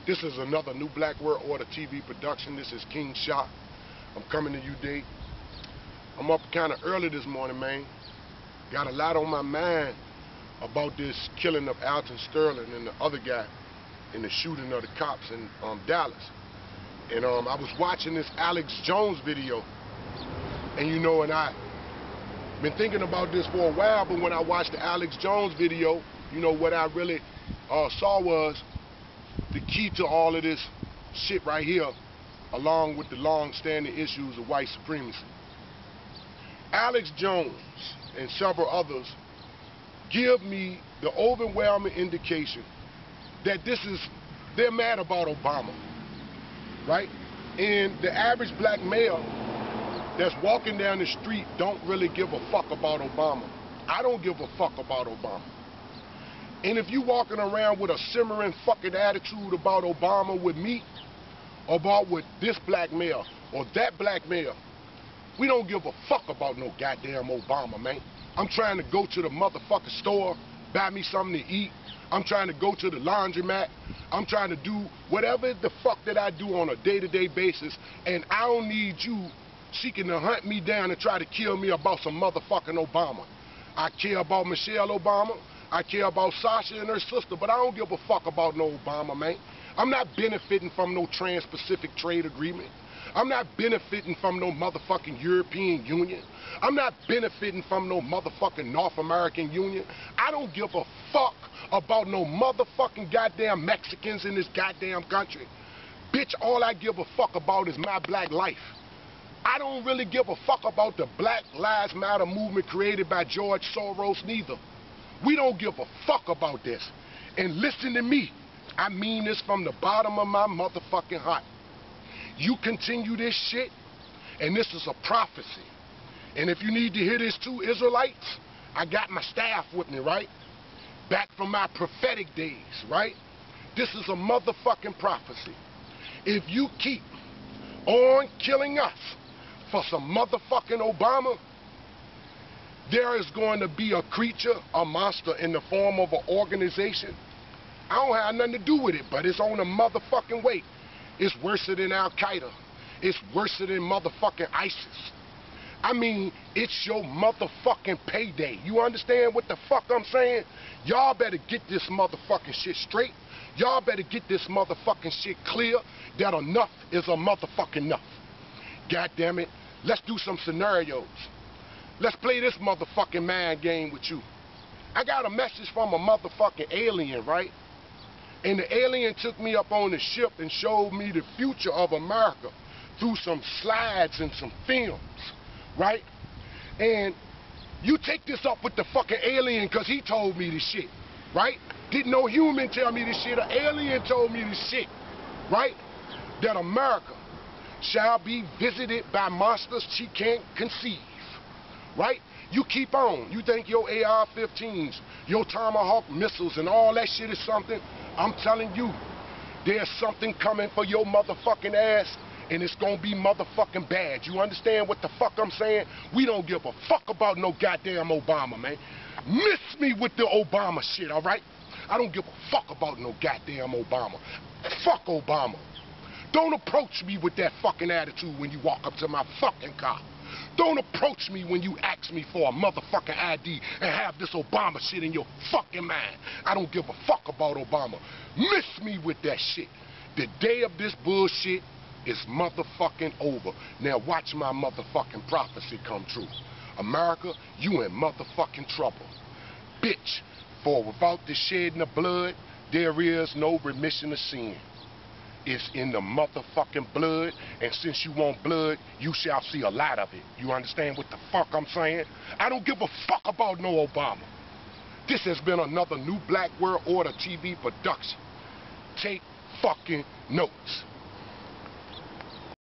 This is another New Black World Order TV production. This is King Shot. I'm coming to you, Dave. I'm up kind of early this morning, man. Got a lot on my mind about this killing of Alton Sterling and the other guy in the shooting of the cops in Dallas. And I was watching this Alex Jones video, and and I been thinking about this for a while, but when I watched the Alex Jones video, what I really saw was the key to all of this shit right here, along with the long-standing issues of white supremacy. Alex Jones and several others give me the overwhelming indication that they're mad about Obama, right? And the average black male that's walking down the street don't really give a fuck about Obama. I don't give a fuck about Obama. And if you walking around with a simmering fucking attitude about Obama with me, about with this black male or that black male, we don't give a fuck about no goddamn Obama, man. I'm trying to go to the motherfucking store, buy me something to eat. I'm trying to go to the laundromat. I'm trying to do whatever the fuck that I do on a day-to-day basis, and I don't need you seeking to hunt me down and try to kill me about some motherfucking Obama. I care about Michelle Obama. I care about Sasha and her sister, but I don't give a fuck about no Obama, man. I'm not benefiting from no Trans-Pacific Trade Agreement. I'm not benefiting from no motherfucking European Union. I'm not benefiting from no motherfucking North American Union. I don't give a fuck about no motherfucking goddamn Mexicans in this goddamn country. Bitch, all I give a fuck about is my black life. I don't really give a fuck about the Black Lives Matter movement created by George Soros neither. We don't give a fuck about this. And listen to me. I mean this from the bottom of my motherfucking heart. You continue this shit, and this is a prophecy. And if you need to hear this too, Israelites, I got my staff with me, right? Back from my prophetic days, right? This is a motherfucking prophecy. If you keep on killing us for some motherfucking Obama, there is going to be a creature, a monster in the form of an organization. I don't have nothing to do with it, but it's on a motherfucking way. It's worse than Al-Qaeda. It's worse than motherfucking ISIS. I mean, it's your motherfucking payday. You understand what the fuck I'm saying? Y'all better get this motherfucking shit straight. Y'all better get this motherfucking shit clear that enough is a motherfucking enough. God damn it. Let's do some scenarios. Let's play this motherfucking mind game with you. I got a message from a motherfucking alien, right? And the alien took me up on the ship and showed me the future of America through some slides and some films, right? And you take this up with the fucking alien because he told me this shit, right? Didn't no human tell me this shit. An alien told me this shit, right? That America shall be visited by monsters she can't conceive, right? You keep on. You think your AR-15s, your Tomahawk missiles and all that shit is something? I'm telling you, there's something coming for your motherfucking ass, and it's gonna be motherfucking bad. You understand what the fuck I'm saying? We don't give a fuck about no goddamn Obama, man. Miss me with the Obama shit, all right? I don't give a fuck about no goddamn Obama. Fuck Obama. Don't approach me with that fucking attitude when you walk up to my fucking car. Don't approach me when you ask me for a motherfucking ID and have this Obama shit in your fucking mind. I don't give a fuck about Obama. Miss me with that shit. The day of this bullshit is motherfucking over. Now watch my motherfucking prophecy come true. America, you in motherfucking trouble. Bitch, for without the shedding of blood, there is no remission of sin. It's in the motherfucking blood, and since you want blood, you shall see a lot of it. You understand what the fuck I'm saying? I don't give a fuck about no Obama. This has been another New Black World Order TV production. Take fucking notes.